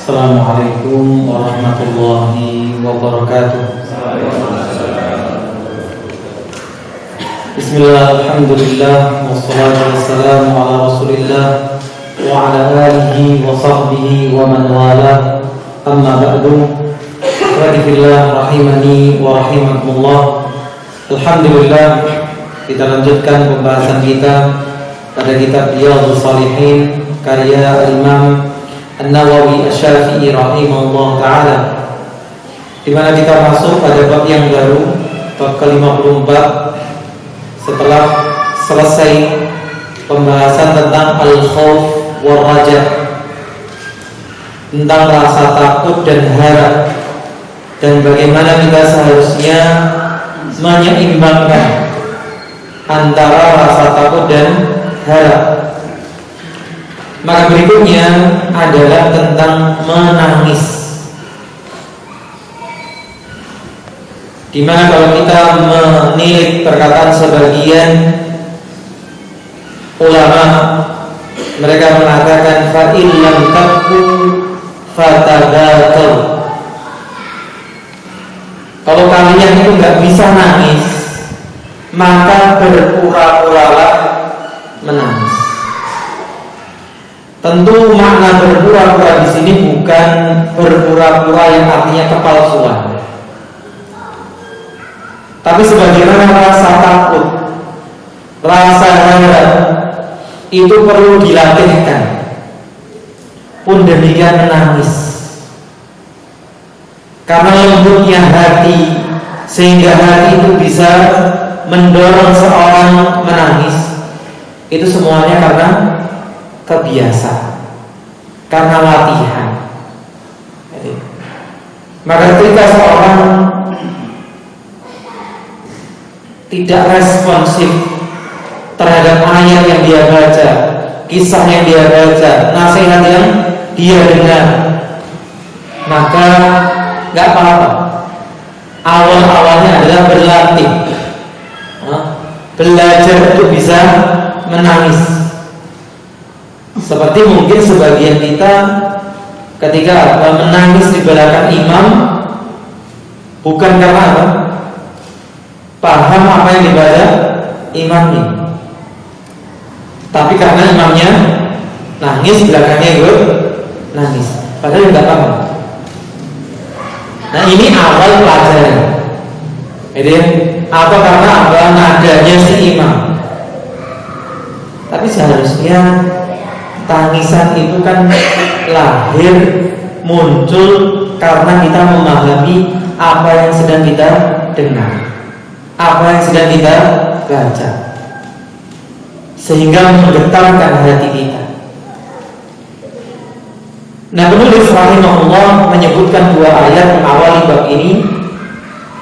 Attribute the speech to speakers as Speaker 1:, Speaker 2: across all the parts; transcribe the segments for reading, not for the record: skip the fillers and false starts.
Speaker 1: Assalamualaikum warahmatullahi wabarakatuh. Bismillah, alhamdulillah, wassalatu wassalamu ala rasulillah wa ala alihi wa sahbihi wa man wala. Amma ba'du. Rahimahillah rahimani wa rahimakumullah. Alhamdulillah, kita lanjutkan pembahasan kita pada kitab Riyadhus Shalihin karya Imam An-Nawawi Asy-Syafi'i rahimahullah ta'ala, di mana kita masuk pada bab yang baru, bab ke-54, setelah selesai pembahasan tentang al-khauf wal raja, tentang rasa takut dan harap, dan bagaimana kita seharusnya menyeimbangkan antara rasa takut dan harap. Maka berikutnya adalah tentang menangis, dimana kalau kita menilik perkataan sebagian ulama, mereka mengatakan fa illam tabku fatabatul. Kalau kalian itu nggak bisa nangis, maka berpura-puralah menangis. Tentu makna berpura-pura di sini bukan berpura-pura yang artinya kepalsuan, tapi sebagaimana rasa takut, rasa harap itu perlu dilatihkan. Pun demikian menangis, karena lembutnya hati sehingga hati itu bisa mendorong seorang menangis. Itu semuanya karena kebiasaan, karena latihan. Maka ketika seorang tidak responsif terhadap ayat yang dia baca, kisah yang dia baca, nasihat yang dia dengar, maka gak apa-apa. Awal-awalnya adalah berlatih, belajar untuk bisa menangis. Seperti mungkin sebagian kita ketika menangis di belakang imam, bukan karena apa? Paham apa yang dibaca imamnya, tapi karena imamnya nangis, belakangnya ikut nangis, padahal tidak paham. Nah, ini awal pelajaran. Jadi atau karena apa? Nadanya si imam. Tapi seharusnya tangisan itu kan lahir, muncul karena kita memahami apa yang sedang kita dengar, apa yang sedang kita baca, sehingga menggetarkan hati kita. Nah, penulis rahimahullah menyebutkan dua ayat mengawali bab ini,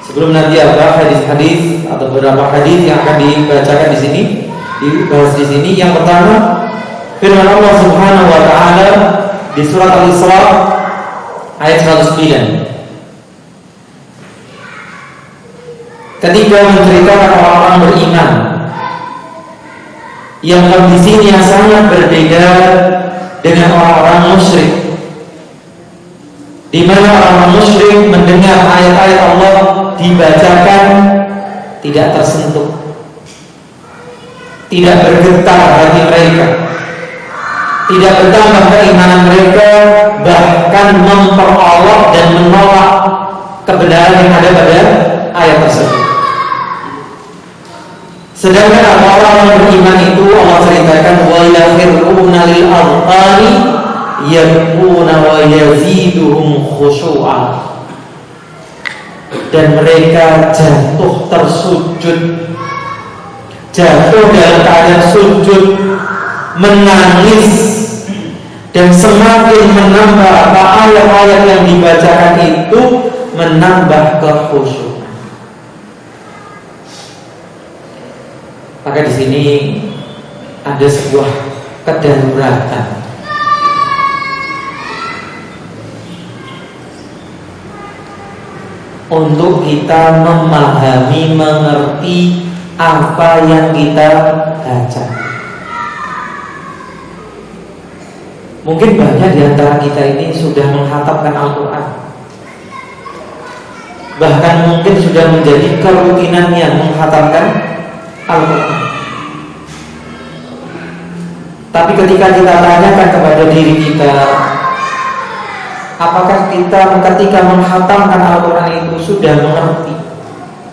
Speaker 1: sebelum nanti ada hadis-hadis atau beberapa hadis yang akan dibacakan di sini, dibahas di sini. Yang pertama, firman Allah Subhanahu wa taala di surat Al-Isra ayat 109, ketika menceritakan orang-orang beriman yang kondisinya sangat berbeda dengan orang-orang musyrik, di mana orang musyrik mendengar ayat-ayat Allah dibacakan tidak tersentuh, tidak bergetar hati mereka, tidak bertambah keimanan mereka, bahkan memperolok dan menolak kebenaran yang ada pada ayat tersebut. Sedangkan orang yang beriman itu Allah ceritakan wa yafiruna lil arqani yabquna wa yaziduhum khusyu'a, dan mereka jatuh tersujud, jatuh dalam keadaan sujud, menangis, dan semakin menambah ayat-ayat yang dibacakan itu menambah kekhusyukan. Maka di sini ada sebuah kedaruratan untuk kita memahami, mengerti apa yang kita baca. Mungkin banyak di antara kita ini sudah menghatamkan Al-Quran, bahkan mungkin sudah menjadi kerutinannya menghatamkan Al-Quran. Tapi ketika kita tanyakan kepada diri kita, apakah kita ketika menghatamkan Al-Quran itu sudah mengerti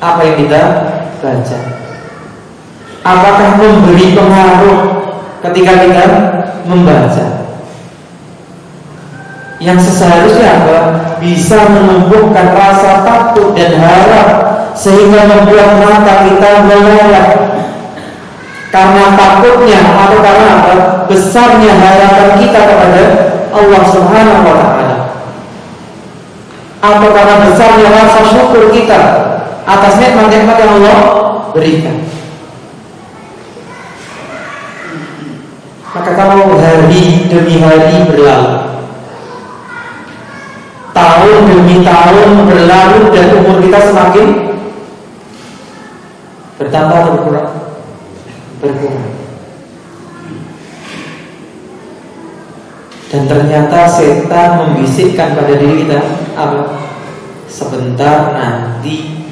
Speaker 1: apa yang kita baca? Apakah memberi pengaruh ketika kita membaca? Yang seharusnya apa? Bisa menumbuhkan rasa takut dan harap, sehingga membuat mata kita melayang karena takutnya atau karena apa? Besarnya harapan kita kepada Allah Subhanahu wa Ta'ala, atau karena besarnya rasa syukur kita atas nikmat-nikmat yang Allah berikan. Maka kalau hari demi hari berlalu, tahun demi tahun berlalu, dan umur kita semakin bertambah atau berkurang? Berkurang. Dan ternyata setan membisikkan pada diri kita apa? Sebentar nanti,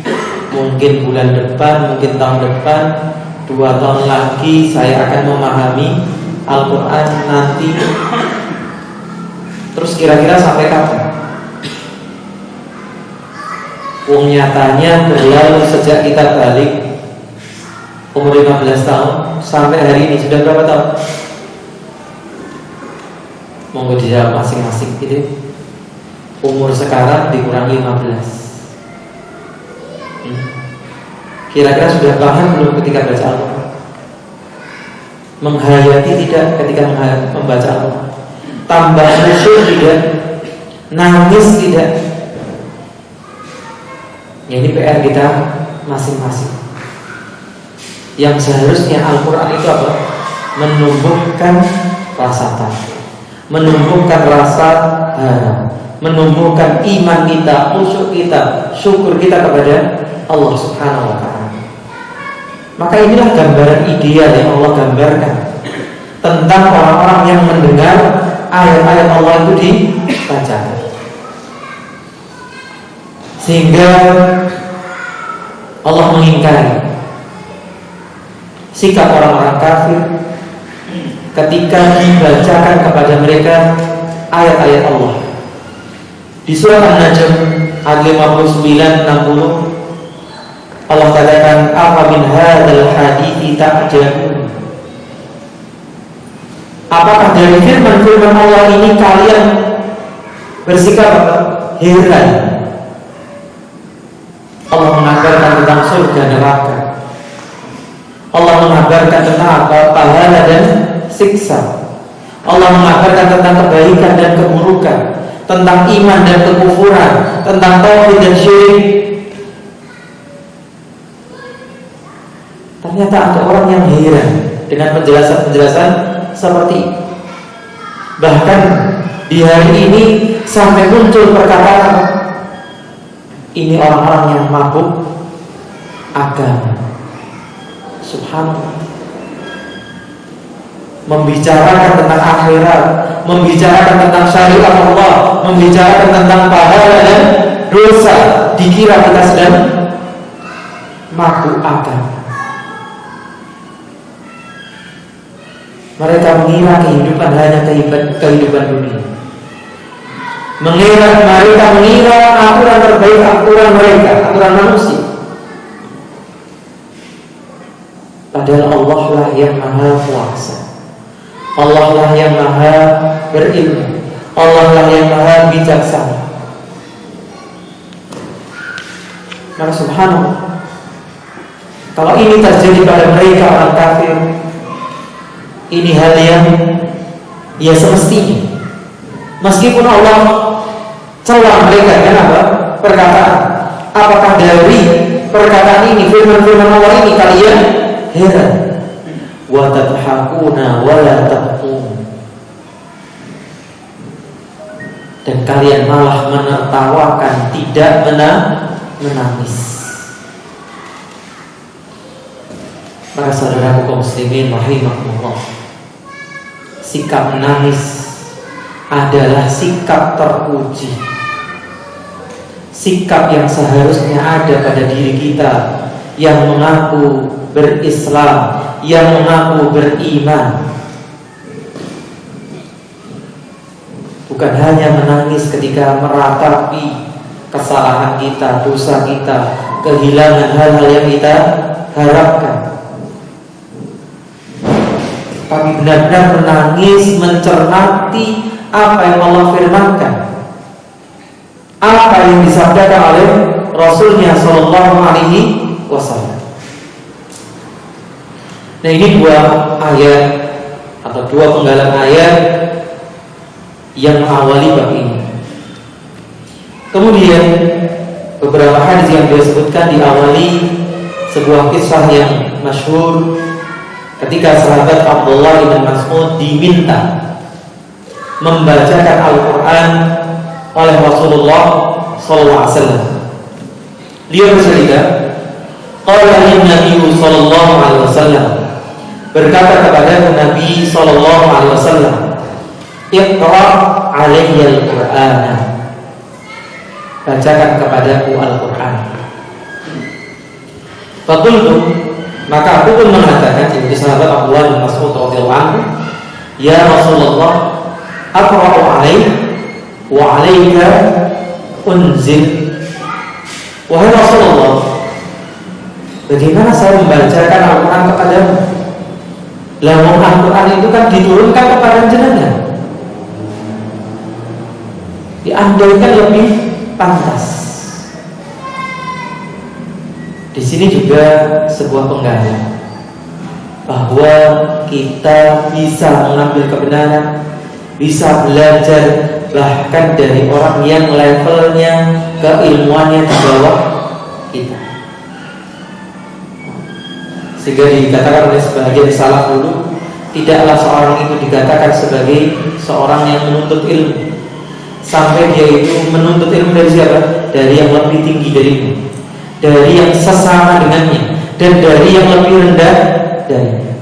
Speaker 1: mungkin bulan depan, mungkin tahun depan, 2 tahun lagi saya akan memahami Al-Quran nanti. Terus kira-kira sampai kapan? Nyatanya berlalu sejak kita balik umur 15 tahun sampai hari ini sudah berapa tahun? Monggo dijawab masing-masing gitu. Umur sekarang dikurang 15. Kira-kira sudah paham belum ketika baca Al-Quran? Menghayati tidak ketika membaca Al-Quran? Tambah khusyuk tidak? Nangis tidak? Ya, ini PR kita masing-masing. Yang seharusnya Al-Quran itu apa? Menumbuhkan rasa takut, menumbuhkan rasa harap, menumbuhkan iman kita, khusyuk kita, syukur kita kepada Allah Subhanahu wa Ta'ala. Maka inilah gambaran ideal yang Allah gambarkan tentang orang-orang yang mendengar ayat-ayat Allah itu dibacakan, sehingga Allah mengingkari sikap orang-orang kafir ketika dibacakan kepada mereka ayat-ayat Allah. Di surah An-Najm ayat 59-60 Allah katakan, "Afa min hadzal hadithi ta'jabun?" Apakah dari firman-firman Allah ini kalian bersikap apa? Heran? Allah mengabarkan tentang surga neraka. Allah mengabarkan tentang apa? Pahala dan siksa. Allah mengabarkan tentang kebaikan dan keburukan, tentang iman dan kekufuran, tentang tauhid dan syirik. Ternyata ada orang yang heran dengan penjelasan-penjelasan seperti ini. Bahkan di hari ini sampai muncul perkataan, ini orang-orang yang mabuk agama. Subhanallah. Membicarakan tentang akhirat, membicarakan tentang syariat Allah, membicarakan tentang pahala dan dosa, dikira kita sedang mabuk agama. Mereka mengira kehidupan hanya kehidupan dunia. Mereka mengira aturan terbaik aturan mereka, aturan manusia. Padahal Allah lah yang maha kuasa, Allah lah yang maha berilmu, Allah lah yang maha bijaksana. Maka subhanallah, kalau ini terjadi pada mereka orang kafir, ini hal yang ya semestinya. Meskipun Allah celah mereka dengan apa? Perkataan. Apakah dari perkataan ini, firman-firman Allah ini kalian heran? Wa tadhakuna wa la tabkun. Dan kalian malah menertawakan, tidak menangis. Para saudaraku kaum muslimin rahimakumullah, sikap menangis adalah sikap terpuji, sikap yang seharusnya ada pada diri kita yang mengaku berislam, yang mengaku beriman. Bukan hanya menangis ketika meratapi kesalahan kita, dosa kita, kehilangan hal-hal yang kita harapkan, tapi benar-benar menangis mencermati apa yang Allah firmankan, apa yang disabdakan oleh Rasulnya Shallallahu Alaihi Wasallam. Nah, ini dua ayat atau dua penggalan ayat yang mengawali bab ini. Kemudian beberapa hadis yang dia sebutkan diawali sebuah kisah yang masyhur ketika sahabat Abdullah bin Mas'ud diminta membacakan Al-Quran oleh Rasulullah SAW. Dia bercerita, qala Nabi sallallahu alaihi wasallam, berkata kepada Nabi sallallahu alaihi wasallam, Iqra' alayya al-Qur'ana, bacakan kepadaku Al-Quran. Faqultu, maka aku pun mengatakan, yaitu sahabat Abdullah bin Mas'ud radhiyallahu anhu, ya Rasulullah, aqra'u alayk wa alayka unzil. Wahai Rasulullah, bagaimana saya membacakan Al-Quran kepadamu? Lalu Al-Quran itu kan diturunkan kepada jenengan. Diandaikan lebih pantas. Di sini juga sebuah penggalan bahwa kita bisa mengambil kebenaran, bisa belajar bahkan dari orang yang levelnya, keilmuannya di bawah kita. Sehingga dikatakan oleh sebagian salaf dulu, tidaklah seorang itu dikatakan sebagai seorang yang menuntut ilmu sampai dia itu menuntut ilmu dari siapa? Dari yang lebih tinggi darinya, dari yang sesama dengannya, dan dari yang lebih rendah darinya.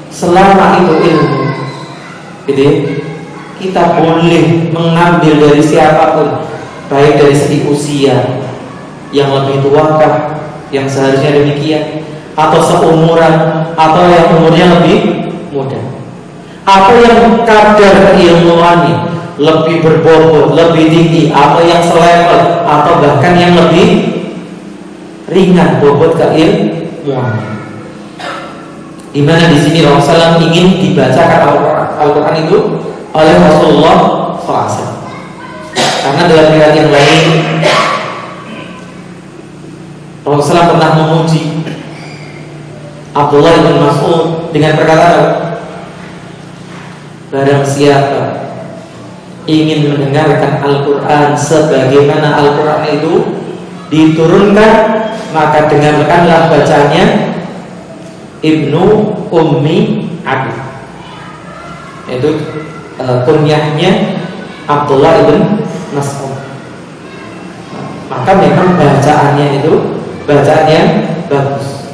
Speaker 1: Selama itu ilmu, gitu ya, kita boleh mengambil dari siapapun, baik dari segi usia, yang lebih tuakah, yang seharusnya demikian, atau seumuran, atau yang umurnya lebih muda, atau yang kadar keilmuannya lebih berbobot, lebih tinggi, atau yang selevel, atau bahkan yang lebih ringan bobot keilmuannya. Di mana di sini Rasulullah SAW ingin dibacakan Al-Quran itu oleh Rasulullah SAW. Karena dalam riwayat yang lain Rasulullah SAW pernah memuji Abdullah bin Mas'ud dengan perkataan, barang siapa ingin mendengarkan Al-Quran sebagaimana Al-Quran itu diturunkan, maka dengarkanlah bacanya Ibnu Ummi Abd, yaitu kunyahnya Abdullah ibn Mas'ud. Maka memang bacaannya itu bacaan yang bagus.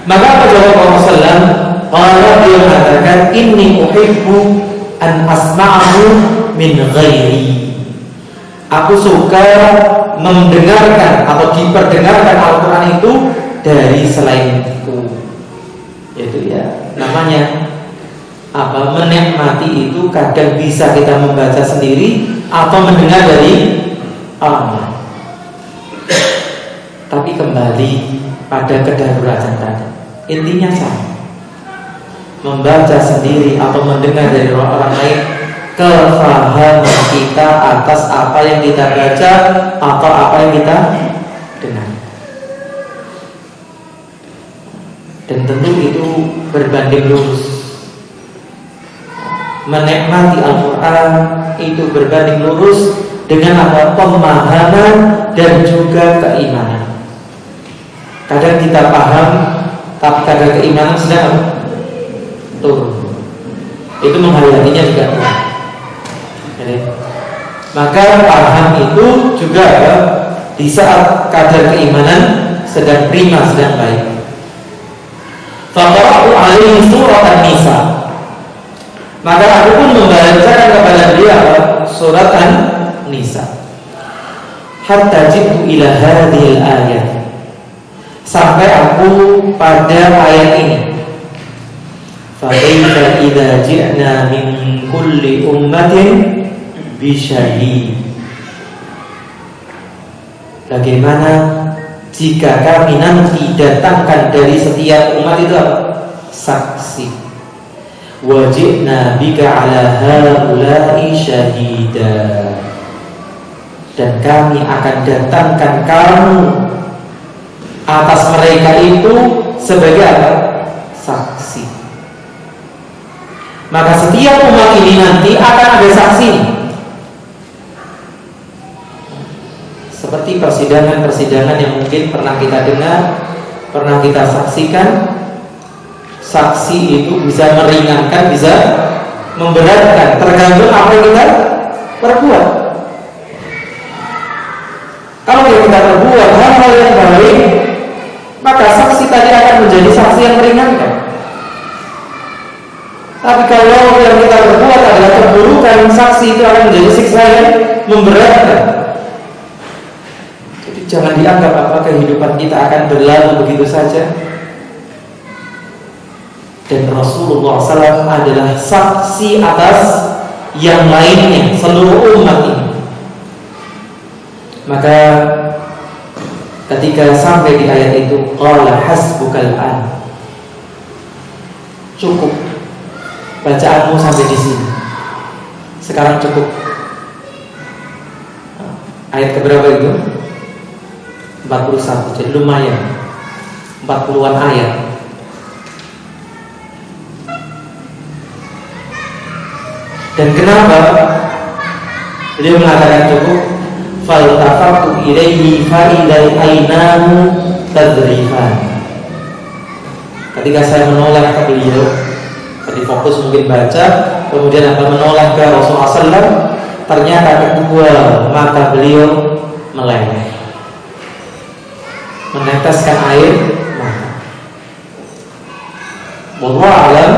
Speaker 1: Maka apa jawab Rasulullah? Kalau dia mengatakan, inni uhibbu an asma'ahu min ghairi. Aku suka mendengarkan atau diperdengarkan Al-Quran itu dari selainku. Yaitu ya namanya apa, menikmati itu kadang bisa kita membaca sendiri atau mendengar dari orang lain. Tapi kembali pada kedaruratan tadi, intinya sama. Membaca sendiri atau mendengar dari orang lain, kefahaman kita atas apa yang kita baca atau apa yang kita dengar. Dan tentu itu berbanding lurus. Menikmati Al-Quran itu berbanding lurus dengan apa? Pemahaman dan juga keimanan. Kadang kita paham, tapi kadang keimanan sedang turun. Itu menghayatinya juga turun. Maka paham itu juga di saat kadar keimanan sedang prima, sedang baik. Faqra'u alaihi surat An-Nisa, Maka aku pun membacakan kepada beliau surat An-Nisa. Hatta jitu ila hadhil ayat, sampai aku pada ayat ini. Fa kaifa idza ji'na min kulli ummatin bi syahid. Bagaimana jika kami nanti datangkan dari setiap umat itu apa? Saksi. Wajibna bika ala haula'i syahida. Dan kami akan datangkan kamu atas mereka itu sebagai apa? Saksi. Maka setiap umat ini nanti akan ada saksi. Seperti persidangan-persidangan yang mungkin pernah kita dengar, pernah kita saksikan. Saksi itu bisa meringankan, bisa memberatkan, tergantung apa yang kita perbuat. Kalau yang kita perbuat hal-hal yang baik, maka saksi tadi akan menjadi saksi yang meringankan. Tapi kalau yang kita perbuat adalah keburukan, saksi itu akan menjadi siksa yang memberatkan. Jadi jangan dianggap apa kehidupan kita akan berlalu begitu saja. Dan Rasulullah SAW adalah saksi atas yang lainnya, seluruh umat ini. Maka ketika sampai di ayat itu, qala hasbukal an, cukup bacaanmu sampai di sini. Sekarang cukup. Ayat keberapa itu? 41. Jadi lumayan, 40-an ayat. Dan kenapa beliau mengatakan cukup? Faltafatu ilaihi fa'idai ainahu tadrifan. Ketika saya menoleh ke beliau, tadi fokus mungkin baca, kemudian akan menoleh ke Rasulullah SAW, ternyata kedua mata beliau meleleh, meneteskan air mata. Wallahu a'lam.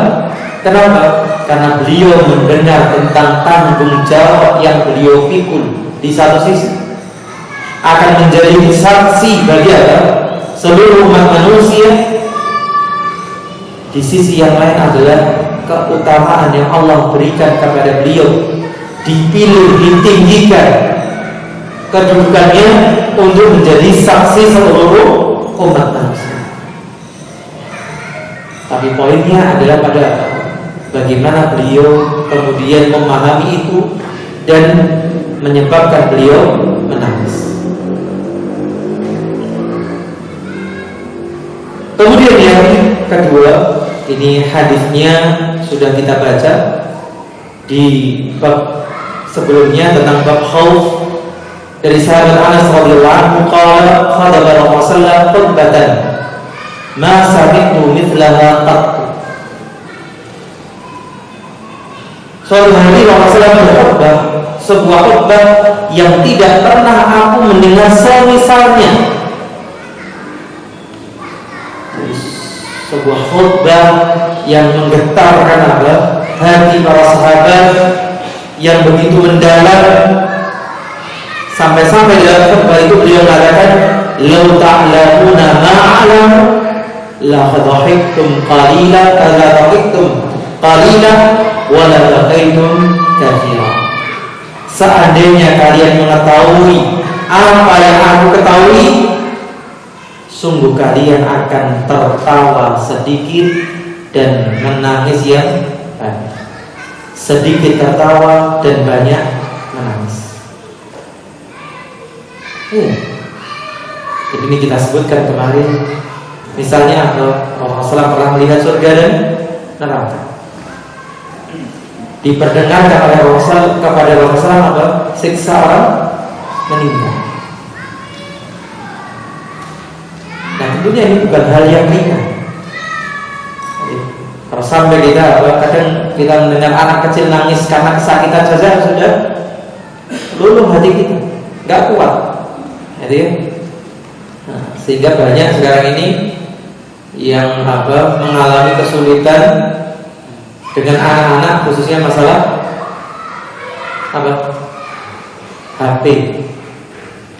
Speaker 1: Kenapa? Karena beliau mendengar tentang tanggung jawab yang beliau pikul. Di satu sisi akan menjadi saksi bagi apa? Seluruh umat manusia. Di sisi yang lain adalah keutamaan yang Allah berikan kepada beliau, dipilih, ditinggikan kedudukannya untuk menjadi saksi seluruh umat manusia. Tapi poinnya adalah pada bagaimana beliau kemudian memahami itu dan menyebabkan beliau menangis. Kemudian yang kedua, ini hadisnya sudah kita baca di bab sebelumnya tentang bab khauf dari sahabat Anas radhiyallahu anhu, qala khadaba Rasulullah khutbatan ma sami'tu mithlaha qat. Suatu hari Rasulullah berkhutbah, sebuah khutbah yang tidak pernah aku mendengar semisalnya. Sebuah khutbah yang menggetarkan apa? Hati para sahabat yang begitu mendalam. Sampai-sampai dalam khutbah itu beliau mengatakan, "Lau ta'lamuna ma'alam la dhahiktum qalila, la dhahiktum qalila wa la baqaitum katsira." Seandainya kalian mengetahui apa yang aku ketahui, sungguh kalian akan tertawa sedikit dan menangis yang banyak. Sedikit tertawa dan banyak menangis. Jadi ini kita sebutkan kemarin. Misalnya Rasulullah pernah melihat surga dan neraka. Diperdengarkan oleh Rasul kepada Rasulullah apa? Siksa orang meninggal. Nah tentunya ini bukan hal yang ringan. Kalau sampai kita kadang kita mendengar anak kecil nangis karena kesakitan saja sudah luluh hati kita, nggak kuat. Jadi, sehingga banyak sekarang ini yang mengalami kesulitan dengan anak-anak, khususnya masalah apa? HP.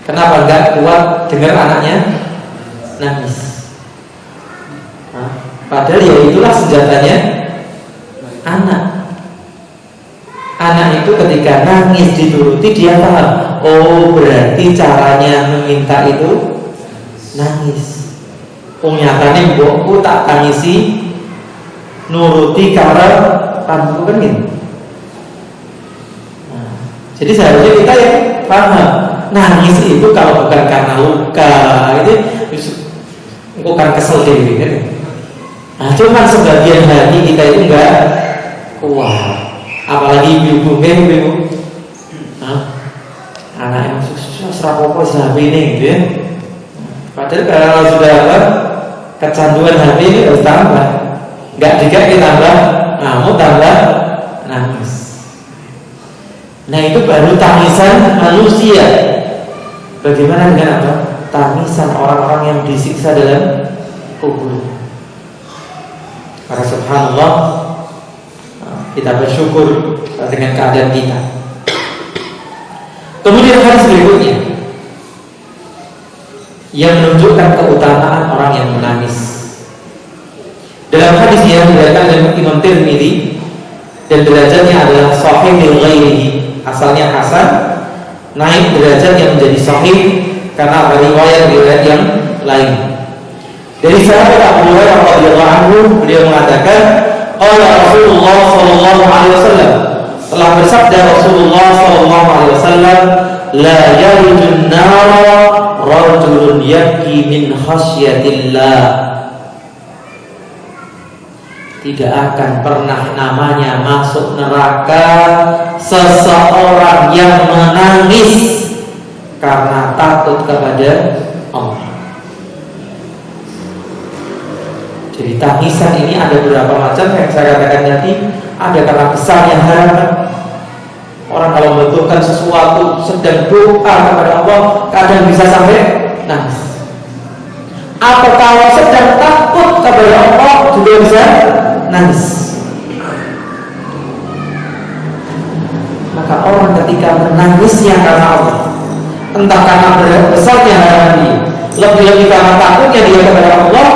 Speaker 1: Kenapa enggak kuat dengar anaknya nangis? Padahal ya itulah senjatanya anak. Anak itu ketika nangis dituruti, dia paham, oh berarti caranya meminta itu nangis. Nyatane mbokku tak tangisi nuruti karena pamku kan gitu. Jadi seharusnya kita yang paham, nangis itu kalau bukan karena luka, itu bukan kesel diri kan? Nah, cuman sebagian hati kita itu enggak kuat, apalagi ibu-ibu, anak yang serapopo sahabat ini, gitu ya. Padahal kalau sudah kecanduan hati ini harus tambah, enggak ditambah, mau tambah nangis. Nah itu baru tangisan manusia. Bagaimana dengan apa? Tangisan orang-orang yang disiksa dalam kubur. Para subhanallah, kita bersyukur dengan keadaan kita. Kemudian hadis berikutnya yang menunjukkan keutamaan orang yang menangis. Dalam hadis yang diriwayatkan oleh Imam Tirmidzi dan derajatnya adalah sahih li ghairihi, asalnya hasan, naik derajat yang menjadi sahih karena ada riwayat yang lain. Dari sahabat Abu Hurairah radhiyallahu anhu, beliau mengatakan, qala Rasulullah sallallahu alaihi wasallam, telah bersabda Rasulullah sallallahu alaihi wasallam, la yalijun nara rajulun yabki min khasyatillah. Tidak akan pernah namanya masuk neraka seseorang yang menangis karena takut kepada Allah. Jadi tangisan ini ada beberapa macam yang saya katakan tadi. Ada karena besarnya harapan. Orang kalau membutuhkan sesuatu, sedang doa kepada Allah, kadang bisa sampai nangis. Atau kalau sedang takut kepada Allah, juga bisa nangis. Maka orang ketika menangisnya karena Allah, entah karena besarnya harapan dia, lebih-lebih karena takutnya dia kepada Allah,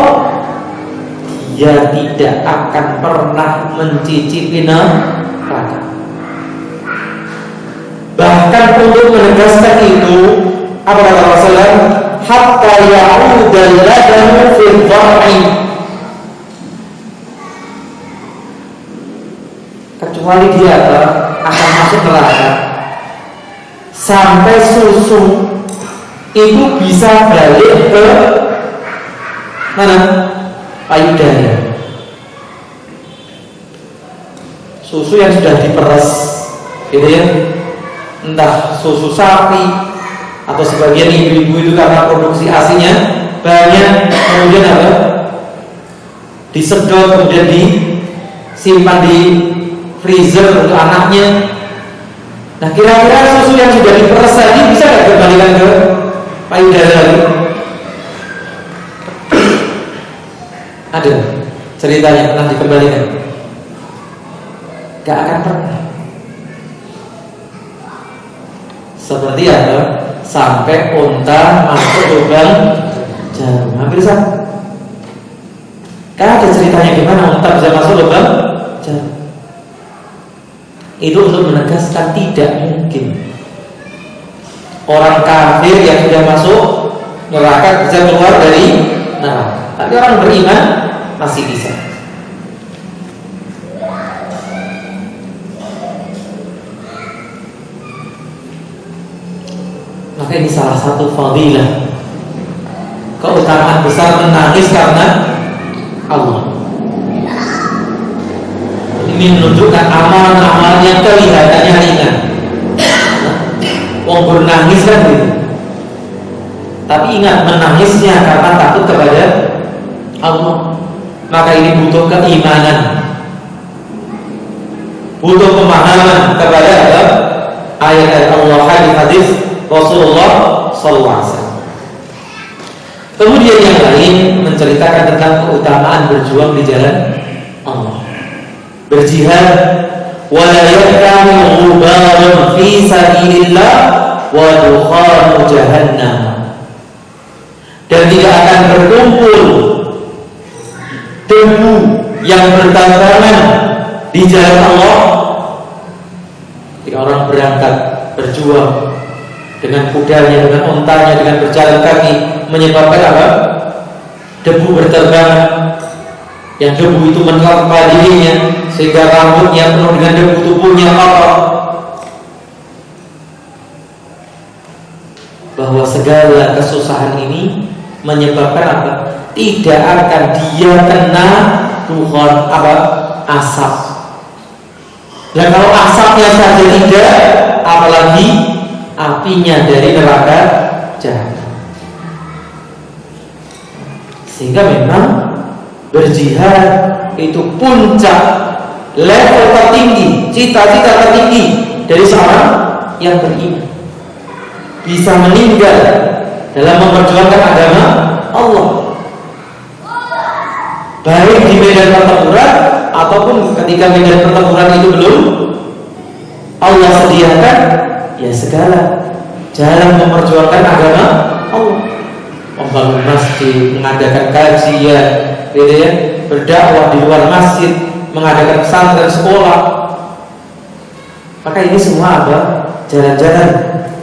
Speaker 1: dia tidak akan pernah mencicipi neraka. Bahkan untuk menegaskan itu, apa kata Rasulullah? Hatta ya'udal ladanu fil dhar'i, kecuali dia akan masuk neraka sampai susu itu bisa balik ke mana? Payudara. Susu yang sudah diperes, gitu ya, entah susu sapi atau sebagian ibu-ibu itu karena produksi asinya banyak, kemudian apa? Disedot, kemudian disimpan di freezer untuk anaknya. Nah kira-kira susu yang sudah diperes tadi bisa nggak kembalikan ke payudara lagi? Ada ceritanya pernah dikembalikan? Gak akan pernah. Seperti apa? Sampai unta masuk lubang jarum, hampir sama. Kan ada ceritanya gimana unta bisa masuk lubang jarum. Itu untuk menegaskan tidak mungkin orang kafir yang sudah masuk neraka bisa keluar dari neraka. Tapi orang beriman masih bisa. Maka ini salah satu fadilah, keutamaan besar menangis karena Allah. Ini menunjukkan amalan-amalan yang kelihatannya ringan. Wong bernangis kan gitu. Tapi ingat, menangisnya karena takut kepada Allah. Maka ini butuh keimanan, butuh pemahaman kepada ayat-ayat Allah, hadis Rasulullah SAW. Kemudian yang lain menceritakan tentang keutamaan berjuang di jalan Allah. berjihad, wala yakami ghubarun fi sabilillah wa dukhanu jahannam, dan tidak akan berkumpul debu yang berterbangan di jalan Allah. Di orang berangkat berjuang dengan kudanya, dengan untanya, dengan berjalan kaki, menyebabkan apa? Debu berterbangan, yang debu itu menerpa dirinya sehingga rambutnya penuh dengan debu, tubuhnya kotor. Bahwa segala kesusahan ini menyebabkan apa? Tidak akan dia kena dukhon, apa? Asap. Dan kalau asapnya saja tidak, apalagi apinya dari neraka jahanam. Sehingga memang berjihad itu puncak, level tertinggi, cita-cita tertinggi dari seorang yang beriman. Bisa meninggal dalam memperjuangkan agama Allah, baik di medan pertempuran ataupun ketika medan pertempuran itu belum Allah sediakan, ya segala jalan memperjuangkan agama Allah, membangun masjid, mengadakan kajian, gitu ya, berdakwah di luar masjid, mengadakan pesantren, sekolah. Maka ini semua apa? Jalan-jalan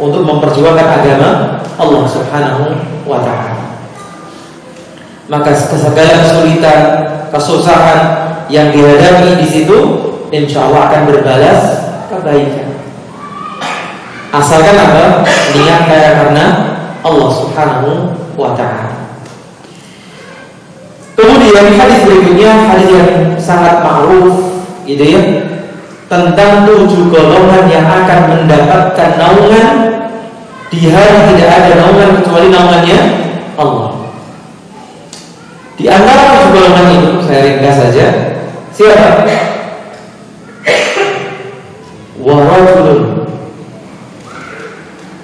Speaker 1: untuk memperjuangkan agama Allah Subhanahu wa ta'ala. Maka segala kesulitan, kesusahan yang dihadapi di situ, insya Allah akan berbalas kebaikan. Asalkan apa? Niatnya karena Allah Subhanahu wa ta'ala. Kemudian hadis berikutnya, hadis yang sangat ma'ruf, gitu ya, tentang 7 golongan yang akan mendapatkan naungan di hari tidak ada naungan kecuali naungannya Allah. Di antara 7 golongan itu, saya ringkas saja. Siapa? Wa rajulun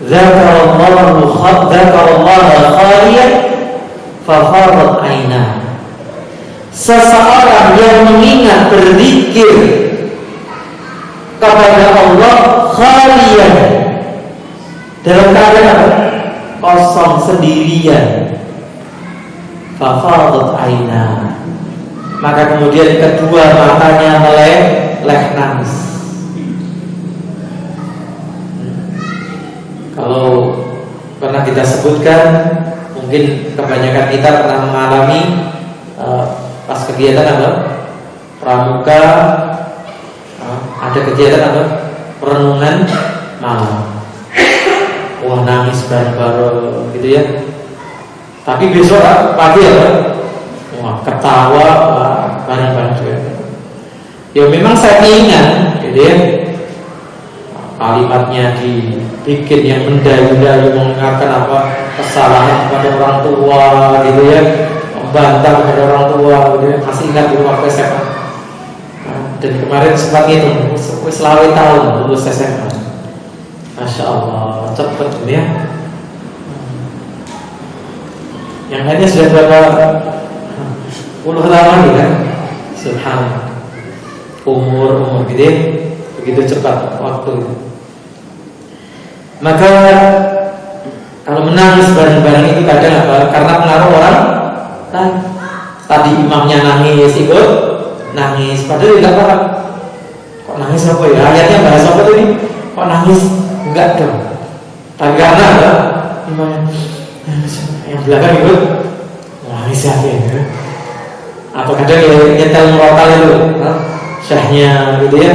Speaker 1: dzakarallaha khaliyan fa fadat ainah. Seseorang yang mengingat, berzikir kepada Allah khaliyan, dalam keadaan apa? Kosong, sendirian. Fa fadat ainah, maka kemudian kedua matanya meleleh nangis. Kalau pernah kita sebutkan, mungkin kebanyakan kita pernah mengalami pas kegiatan apa? Pramuka, ada kegiatan apa? Perenungan malam. Wah, nangis bareng-bareng gitu ya. Tapi besok pagi apa? Wah, ketawa bareng-bareng juga. Ya memang settingan, gitu ya. Kalimatnya dibikin yang mendayu-dayu, mengingatkan apa? Kesalahan kepada orang tua, gitu ya. Membantah kepada orang tua, gitu ya. Masih ingat dulu waktu SMA. Dan kemarin sempat itu, selawe tahun lulus SMA. Masya Allah, cepet ya. Yang lainnya sudah berapa puluh tahun lagi kan? Subhanallah. Umur gitu, begitu cepat waktu itu. Maka kalau menangis bareng-bareng itu kadang apa? Karena pengaruh orang lain. Tadi imamnya nangis, ikut nangis, padahal tidak apa. Kok nangis apa ya? Ayatnya bahas apa tuh ini? Kok nangis? Enggak dong. Tapi karena apa? Imamnya yang belakang ikut nangis ya, atau kadang ya nyetel murotal itu, syahnya gitu ya,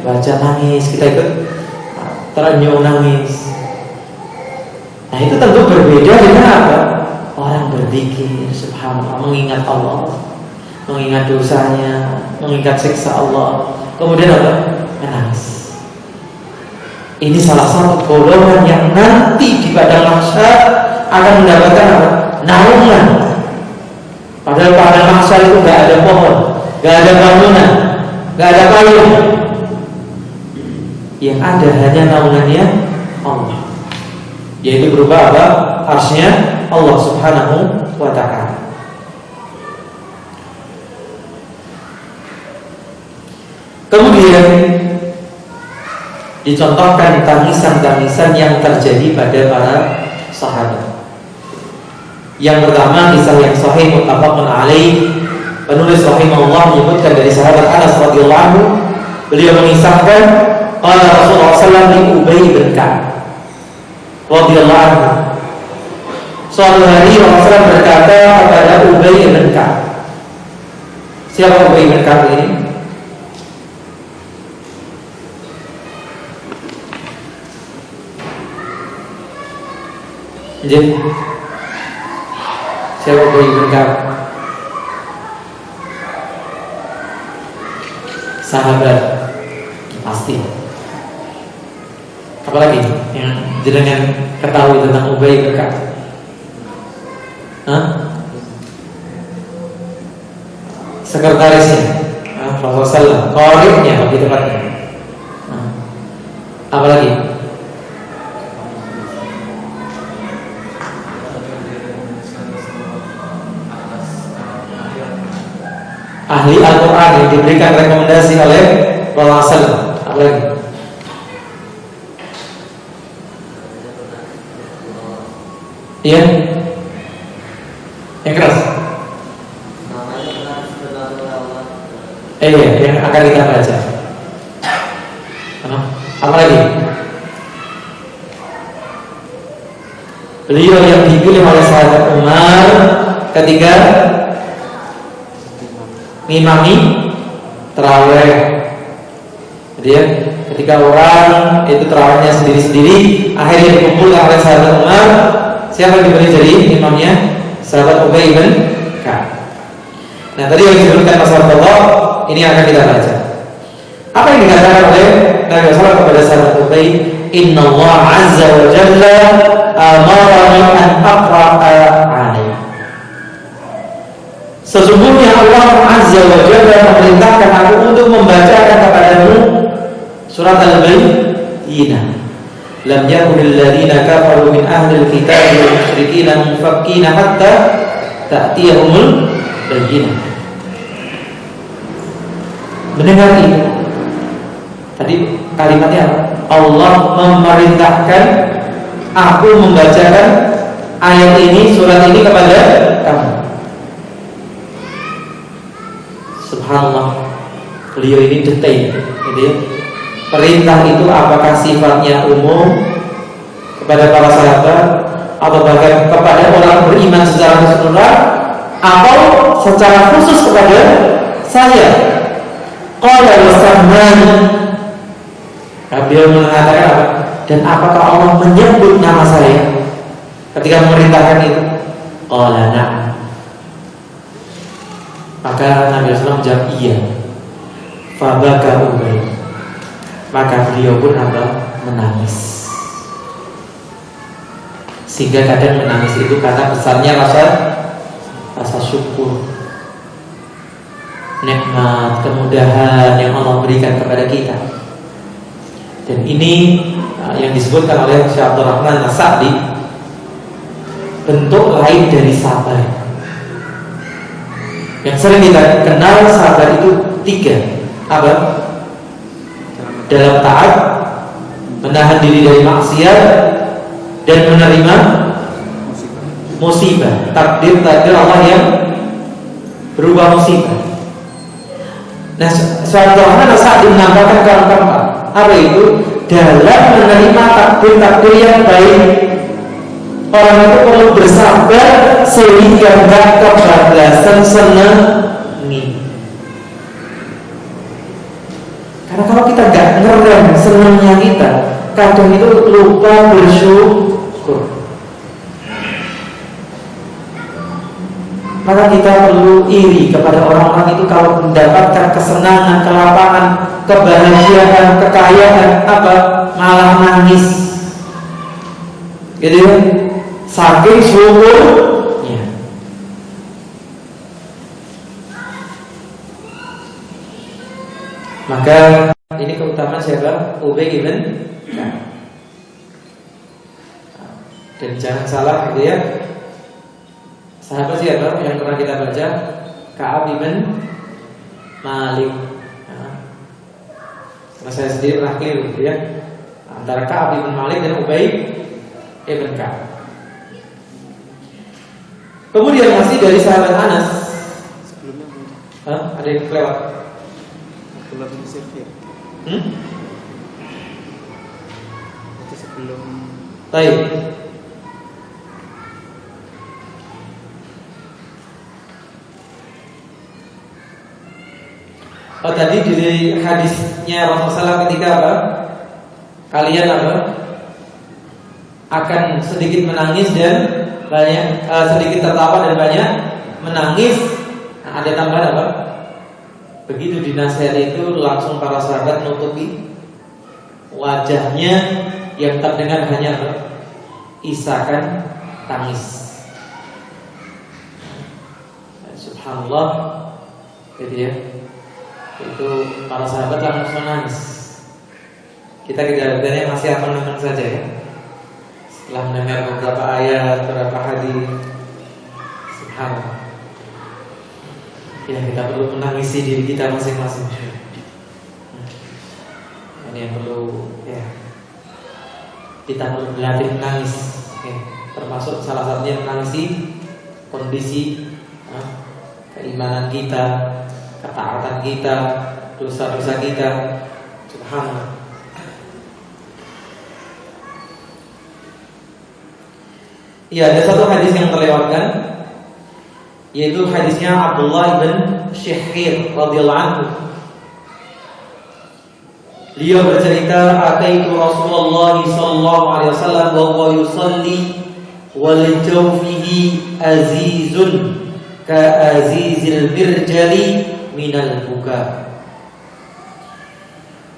Speaker 1: baca nangis, kita ikut terenyuh nangis. Nah itu tentu berbeda dengan apa? Orang berzikir, subhanallah, mengingat Allah, mengingat dosanya, mengingat siksa Allah, kemudian apa? Menangis. Ini salah satu golongan yang nanti di padang mahsyar akan mendapatkan apa? Naungan. Padahal padang mahsyar itu nggak ada pohon, nggak ada bangunan, nggak ada payung. Yang ada hanya naungannya Allah, yaitu berupa apa? Arsy-Nya Allah Subhanahu wa ta'ala. Kemudian dicontohkan tangisan-tangisan yang terjadi pada para sahabat. Yang pertama, kisah yang sahih muttafaqun alaih. Penulis rahimahullah menyebutkan dari sahabat Anas radhiyallahu anhu, beliau mengisahkan qala Rasulullah sallallahu alaihi wasallam li Ubay bin Ka'ab radhiyallahu anhu. Suatu hari Rasulullah berkata kepada Ubay bin Ka'ab. Siapa Ubay bin Ka'ab ini? Jadi siapa Ubay bin Ka'ab? Sahabat pasti. Apalagi yang jenengan ketahui tentang Ubay bin Ka'ab? Sekretarisnya Rasulullah, qaribnya lebih tepatnya. Apalagi? Ahli Al-Quran yang diberikan rekomendasi oleh Rasulullah. Apalagi? Iya? Yang keras? Iya, yang akan kita baca. Apa lagi? Beliau yang dipilih oleh sahabat Umar ketika ngimami tarawih. Jadi ya, ketika orang itu tarawihnya sendiri-sendiri, akhirnya dikumpulkan oleh sahabat Umar. Siapa yang dipilih jadi imamnya? Sahabat Ubay bin Ka'ab. Nah, tadi yang disebutkan masalah Allah ini akan kita baca. Apa yang dikatakan oleh Nabi SAW kepada sahabat Ubay? Inna Allah Azza wa Jalla amarani an aqra'a alaihi. Sesungguhnya Allah Azza wa Jalla memerintahkan aku untuk membacakan kepadamu surat Al-Bayyinah. Lam yakunil ladzina kafaru min ahlil kitab wal musyrikin mufakkina hatta ta'tiyahumul bayyinah. Mendengar itu, tadi kalimatnya apa? Allah memerintahkan aku membacakan ayat ini, surat ini kepada kamu. Subhanallah, beliau ini detail, gitu ya. Perintah itu apakah sifatnya umum kepada para sahabat atau bahkan kepada orang beriman secara keseluruhan atau secara khusus kepada saya? Qala wasamani. Beliau mengatakan apa? Dan apakah Allah menyebut nama saya ketika memerintahkan itu? Qala na'am. Maka Nabi SAW menjawab iya. Fabaka Ubay. Maka beliau pun menangis. Sehingga kadang menangis itu karena besarnya rasa syukur, nikmat, kemudahan yang Allah berikan kepada kita. Dan ini yang disebutkan oleh Syekh Abdul Rahman As-Sa'di, bentuk lain dari sabar. Yang sering kita kenal sabar itu tiga. Apa? Dalam taat, menahan diri dari maksiat, dan menerima musibah. Takdir Allah yang berubah musibah. Nah, suatu orang saat menambahkan kalimat keempat. Apa itu? Dalam menerima takdir yang baik, orang itu perlu bersabar sehingga tidak kebablasan senangi. Karena kalau kita nggak ngerem senangnya kita, kadang itu lupa bersyukur. Maka kita perlu iri kepada orang-orang itu kalau mendapatkan kesenangan, kelapangan, kebahagiaan, kekayaan, apa malah nangis. Gitu ya? Saking syukurnya. Maka ini keutamaan siapa? Ubay bin Ka'ab. Dan jangan salah gitu ya. Sahabat siapa yang pernah kita baca? Ka'ab bin Malik. Karena saya sendiri pernah keliru gitu ya, antara Ka'ab bin Malik dan Ubay ibn Ka'ab. Kemudian masih dari sahabat Anas.
Speaker 2: Sebelumnya
Speaker 1: Ada yang kelewat?
Speaker 2: Abdullah bin Sufyan. Itu sebelum.
Speaker 1: Baik. Tadi di hadisnya Rasulullah ketika apa? Kalian apa? Akan sedikit menangis dan banyak, sedikit tertawa dan banyak menangis. Nah, ada tambahan apa? Begitu dinasihati itu langsung para sahabat nutupi wajahnya, yang terdengar hanya apa? Isakan tangis. Subhanallah, gitu ya. Itu para sahabat langsung menangis. Kita kejadiannya masih aman-aman saja ya. Setelah mendengar beberapa ayat, beberapa hadis, subhanallah. Ya, kita perlu menangisi diri kita masing-masing. Ini yang perlu ya. Kita perlu berlatih menangis. Ya, termasuk salah satunya menangisi kondisi keimanan kita, ketaatan kita, dosa-dosa kita. Subhanallah. Ya, ada satu hadis yang terlewatkan, yaitu hadisnya Abdullah bin Syihir radhiyallahu anhu. Beliau bercerita, "Ataitu Rasulullah sallallahu alaihi wasallam wa huwa yusalli wa li jawfihi azizun ka azizil mirjali minal buka."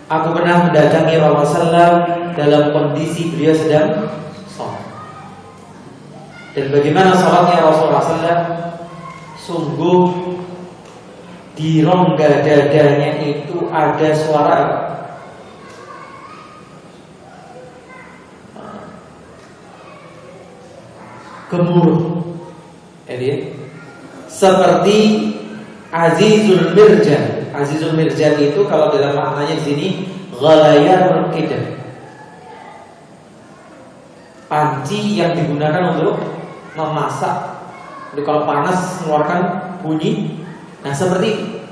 Speaker 1: Aku pernah mendatangi Rasulullah dalam kondisi beliau sedang sholat. Dan bagaimana sholatnya Rasulullah SAW? Sungguh di rongga dadanya itu ada suara gemuruh. Jadi seperti Azizul Mirjan. Azizul Mirjan itu kalau dalam maknanya di sini ghalayanul qidah. Panci yang digunakan untuk memasak. Jadi kalau panas mengeluarkan bunyi. Nah, seperti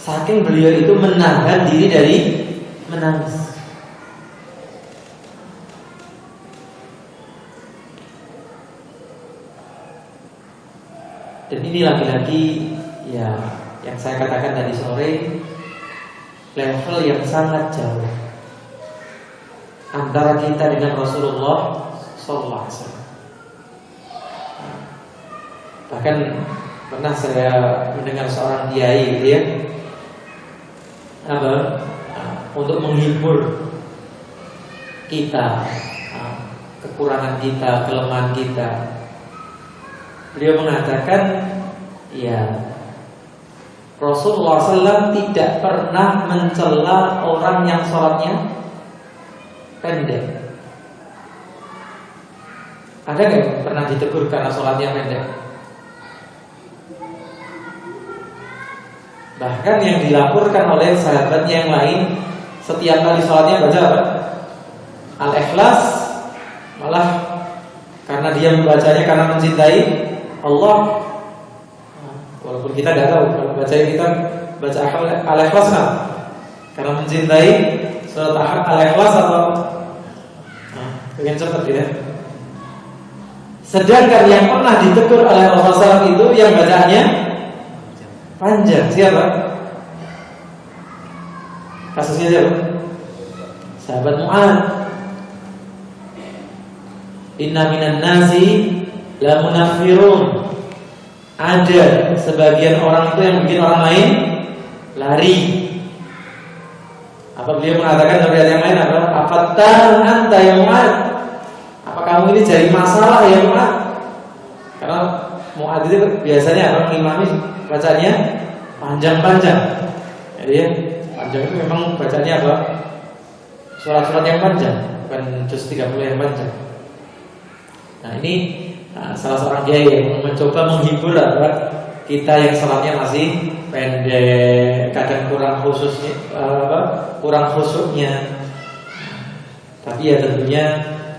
Speaker 1: saking beliau itu menahan diri dari menangis. Dan ini lagi-lagi ya yang saya katakan tadi sore, level yang sangat jauh antara kita dengan Rasulullah sallallahu alaihi wasallam. Bahkan pernah saya mendengar seorang kiai gitu ya, untuk menghibur kita, kekurangan kita, kelemahan kita. Beliau mengatakan, ya Rasulullah SAW tidak pernah mencela orang yang sholatnya pendek. Ada nggak yang pernah ditegur karena sholatnya pendek? Bahkan yang dilaporkan oleh sahabat yang lain, setiap kali sholatnya baca apa? Al-Ikhlas. Malah karena dia membacanya karena mencintai Allah. Walaupun kita tidak tahu kalau baca kita baca Al-Ikhlas kan? Karena mencintai surat Al-Ikhlas atau pengen cepat ya. Sedangkan yang pernah ditegur oleh Rasulullah SAW itu yang bacaannya panjang. Siapa? Kasusnya siapa? Sahabat Mu'ad. Inna minan nasi la munaffirun. Ada sebagian orang itu yang bikin orang lain lari. Apa beliau mengatakan dalam ayat yang lain apa? Afattan anta ya Mu'ad? Apa kamu ini jadi masalah ya Mu'ad? Karena Mu'ad itu biasanya orang imami bacanya panjang-panjang. Jadi ya, panjang itu memang bacanya apa? Surat-surat yang panjang, bukan juz 30 yang panjang. Nah ini salah seorang kiai yang mencoba menghibur kita yang sholatnya masih pendek, kadang kurang khusyuknya. Tapi ya tentunya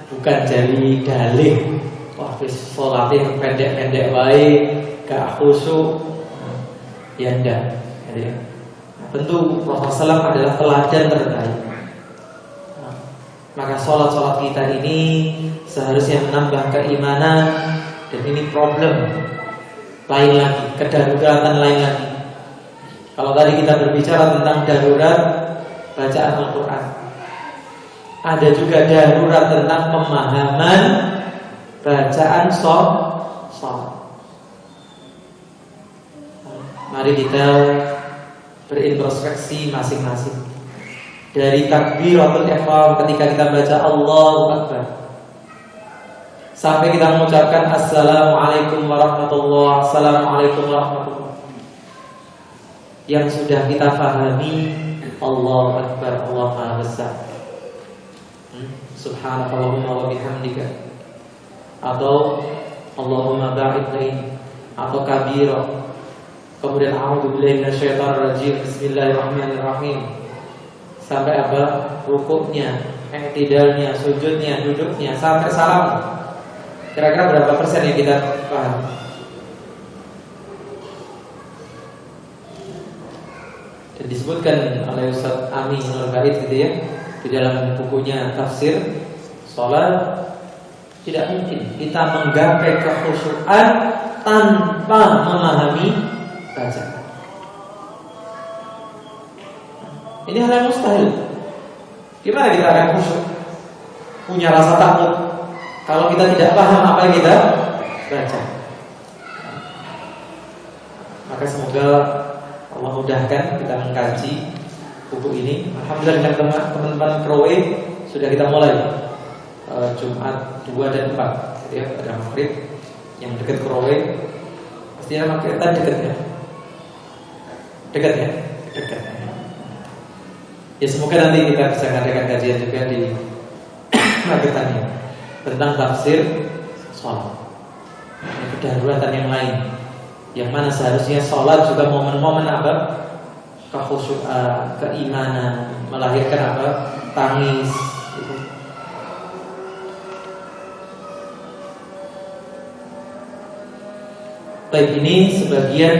Speaker 1: bukan jadi dalih. Wah, sholatnya pendek-pendek baik, gak khusyuk. Ya enggak. Ya. Tentu Rasulullah SAW adalah teladan terbaik. Maka sholat kita ini seharusnya menambah keimanan. Dan ini problem lain lagi, kedaruratan lain lagi. Kalau tadi kita berbicara tentang darurat bacaan Al-Quran, ada juga darurat tentang pemahaman bacaan sholat. Mari kita berintrospeksi masing-masing. Dari takbiratul ihram ketika kita baca Allahu Akbar sampai kita mengucapkan Assalamualaikum warahmatullahi wabarakatuh, Assalamualaikum warahmatullahi wabarakatuh. Yang sudah kita pahami Allahu Akbar, Allah Maha Besar, Subhanakallahumma wa bihamdika, atau Allahumma ba'id baini, atau kabira. Kemudian a'udzubillahi minasyaitonir rajim, bismillahirrahmanirrahim. Sampai apa? Rukuknya, i'tidalnya, sujudnya, duduknya, sampai salam. Kira-kira berapa persen yang kita paham? Dan disebutkan oleh Ustaz Ami Nur Bait gitu ya, di dalam bukunya tafsir sholat, tidak mungkin kita menggapai kekhusyukan tanpa memahami bacaan. Ini hal yang mustahil. Gimana kita akan khusyuk, punya rasa takut kalau kita tidak paham apa yang kita baca? Maka semoga Allah mudahkan kita mengkaji buku ini. Alhamdulillah teman-teman Krowe sudah kita mulai Jumat 2 dan 4 ya, pada maghrib yang dekat Krowe. Pastinya kita dekat ya. Dekat ya? Dekat. Ya semoga nanti kita bisa mengadakan kajian juga di Magetannya tentang tafsir sholat. Kedaruratan yang lain, yang mana seharusnya sholat juga momen-momen apa? Kekhusyukan, keimanan, melahirkan apa? Tangis gitu. Baik, ini sebagian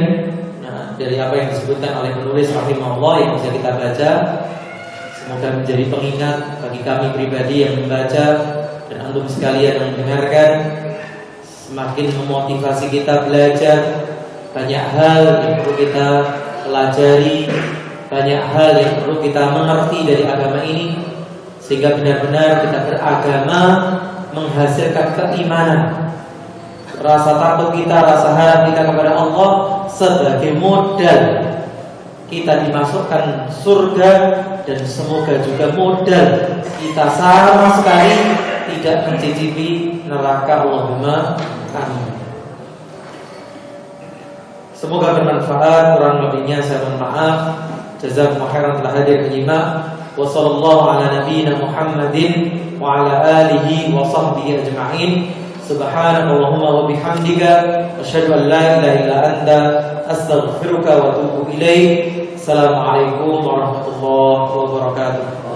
Speaker 1: dari apa yang disebutkan oleh penulis rahimahullah yang bisa kita baca. Semoga menjadi pengingat bagi kami pribadi yang membaca dan antum sekalian yang mendengarkan, semakin memotivasi kita belajar. Banyak hal yang perlu kita pelajari, banyak hal yang perlu kita mengerti dari agama ini, sehingga benar-benar kita beragama menghasilkan keimanan. Rasa takut kita, rasa harap kita kepada Allah sebagai modal kita dimasukkan surga, dan semoga juga modal kita sama sekali tidak mencicipi neraka. Allahumma amin. Semoga bermanfaat, kurang lebihnya saya mohon maaf. Jazakumullahu khairan telah hadir menyimak. Wa sallallahu ala nabiyyina Muhammadin wa ala alihi wa sahbihi ajma'in. Subhanakallahumma wa bihamdika asyhadu an la ilaha illa anta astaghfiruka wa atubu ilaik. Assalamualaikum warahmatullahi wabarakatuh.